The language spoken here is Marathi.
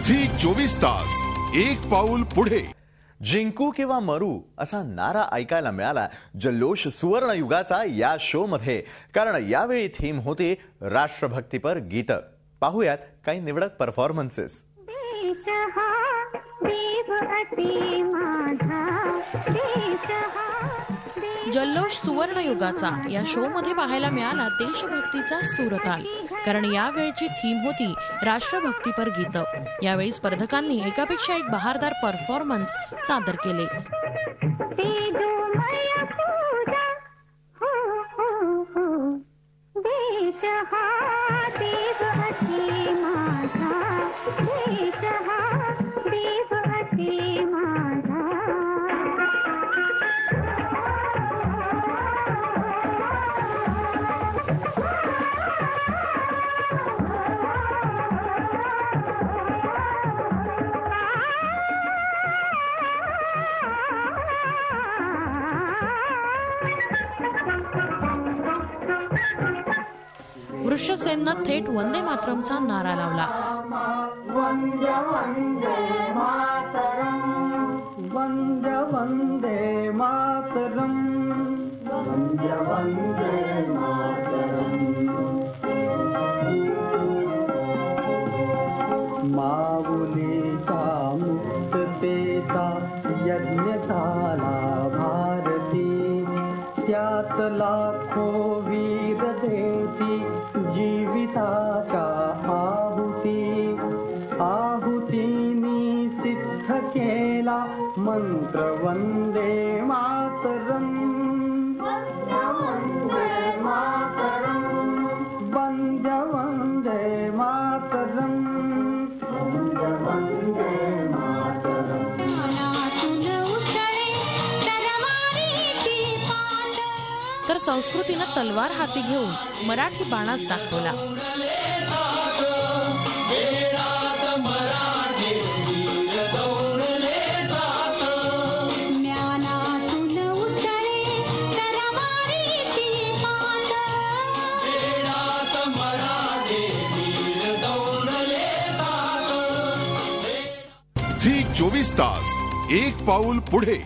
झी 24 तास एक पाऊल पुढे। जिंकू किंवा मरू असा नारा ऐकायला मिळाला जल्लोष सुवर्ण युगाचा या शो मध्ये, कारण यावेळी थीम होती राष्ट्रभक्तीपर गीत। पाहूयात काही निवडक परफॉर्मन्सेस। जल्लोष सुवर्ण युगाचा या शो मध्ये पाहायला मिळाला देशभक्तीचा सूरताल, कारण यावेळची थीम होती राष्ट्रभक्तीपर गीत। यावेळी स्पर्धकांनी एकापेक्षा एक बहारदार परफॉर्मन्स सादर केले। वृषसेननं थेट वंदे मातरमचा नारा लावला। वंदे वंदे मातरम, वंदे वंदे मातरम, वंदे वंदे मातरम। माऊलीचा मुक्ततेचा यज्ञ झाला भारती, त्यात लाखो वीर देती जीविताच्या आहुती। आहुतीनी सिद्ध केला मंत्र वंदे मातरम, वंदे मातरम, वंदे वंदे मातरम, वंदे वंदे मातरम। तर संस्कृतीनं तलवार हाती घेऊन मराठी बाणाच दाखवला। झी 24 तास एक पाऊल पुढे।